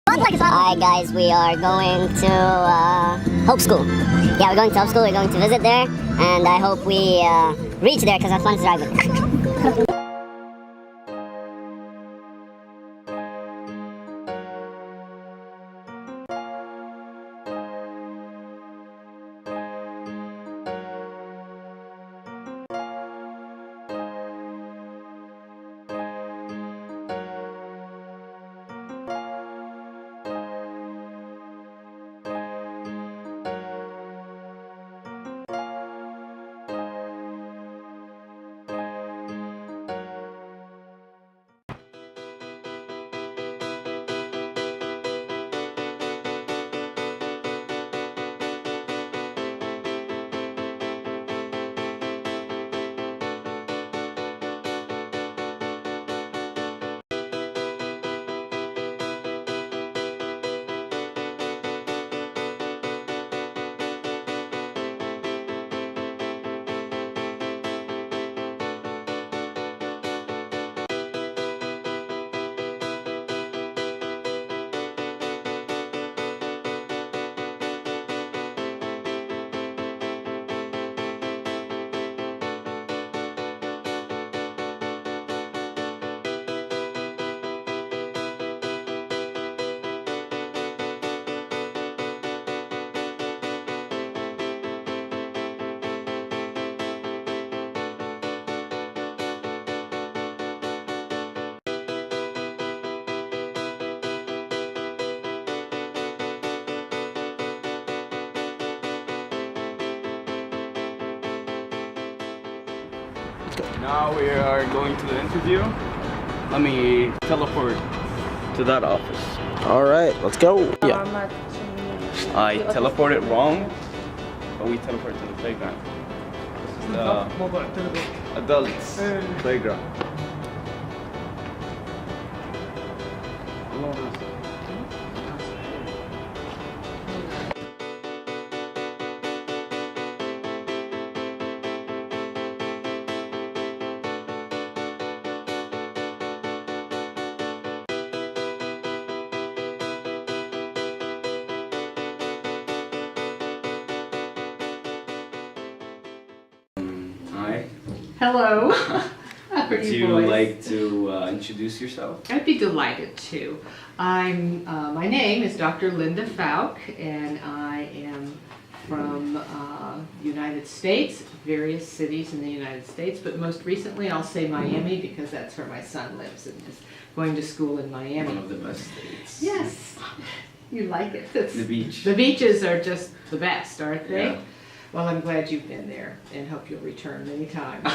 Alright guys, we are going to Hope School. Yeah, we're going to Hope School, we're going to visit there, and I hope we reach there because our fun is driving. Now we are going to the interview. Let me teleport to that office. Alright, let's go. Yeah. I teleported wrong, but we teleported to the playground. This is the adults playground. Hello. Would you like to introduce yourself? I'd be delighted to. My name is Dr. Linda Falk, and I am from the United States, various cities in the United States, but most recently I'll say Miami because that's where my son lives and is going to school in Miami. One of the best states. Yes. You like it. The beach. The beaches are just the best, aren't they? Yeah. Well, I'm glad you've been there and hope you'll return many times.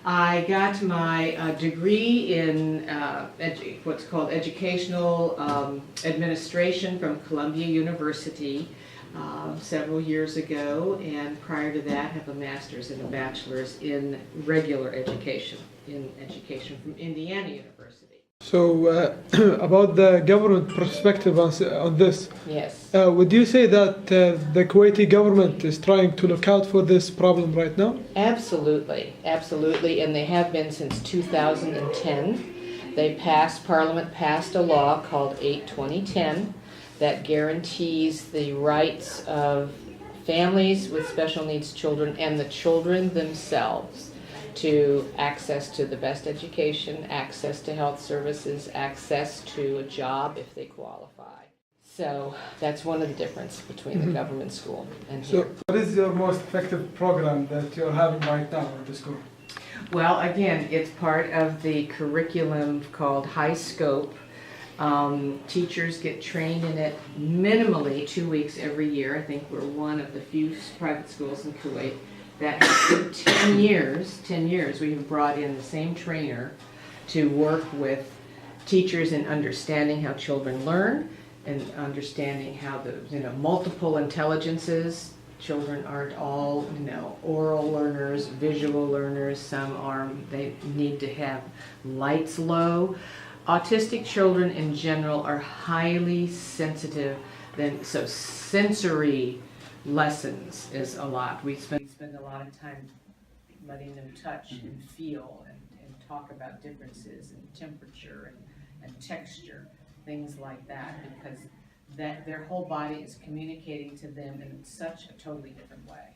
I got my degree in what's called educational administration from Columbia University several years ago, and prior to that have a master's and a bachelor's in regular education, from Indiana University. So, about the government perspective on this, Yes. would you say that the Kuwaiti government is trying to look out for this problem right now? Absolutely, absolutely, and they have been since 2010. Parliament passed a law called 8/2010 that guarantees the rights of families with special needs children and the children themselves to access to the best education, access to health services, access to a job if they qualify. So that's one of the differences between the government school and here. So, what is your most effective program that you're having right now at the school? Well, again, it's part of the curriculum called High Scope. Teachers get trained in it minimally 2 weeks every year. I think we're one of the few private schools in Kuwait that for 10 years we have brought in the same trainer to work with teachers in understanding how children learn and understanding how the multiple intelligences. Children aren't all oral learners, visual learners. They need to have lights low. Autistic children in general are highly sensitive, so sensory lessons is a lot. We spend a lot of time letting them touch and feel and talk about differences in temperature and texture. things like that, because that their whole body is communicating to them in such a totally different way.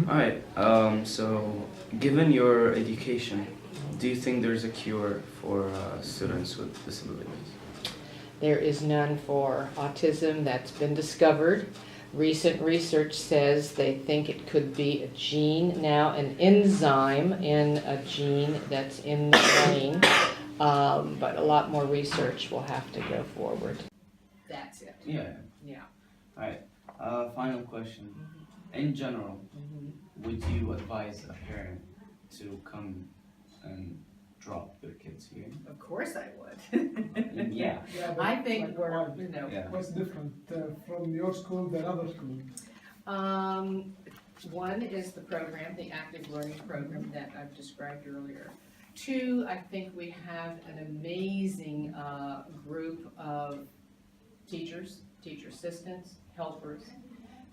All right. So, given your education, do you think there's a cure for students with disabilities? There is none for autism that's been discovered. Recent research says they think it could be a gene now, an enzyme in a gene that's in the brain, but a lot more research will have to go forward. That's it. Yeah. Yeah. All right. Final question. In general, would you advise a parent to come and drop their kids here? Of course I would. Yeah. Yeah, but I think like, we're, why? you know, Yeah. What's different from your school than other school? one is the program, the active learning program that I've described earlier. Two, I think we have an amazing group of teachers, teacher assistants, helpers.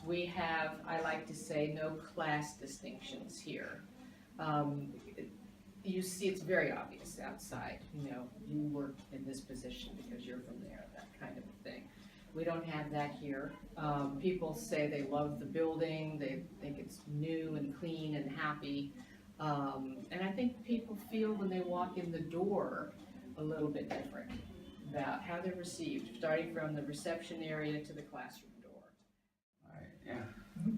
We have, I like to say, no class distinctions here. You see, it's very obvious outside, you know, you work in this position because you're from there, that kind of a thing. We don't have that here. People say they love the building, they think it's new and clean and happy. And I think people feel when they walk in the door a little bit different about how they're received, starting from the reception area to the classroom door. All right. Yeah.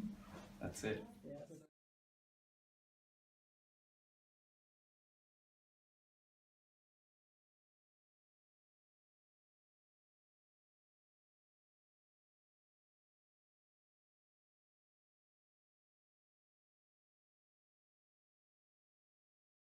That's it.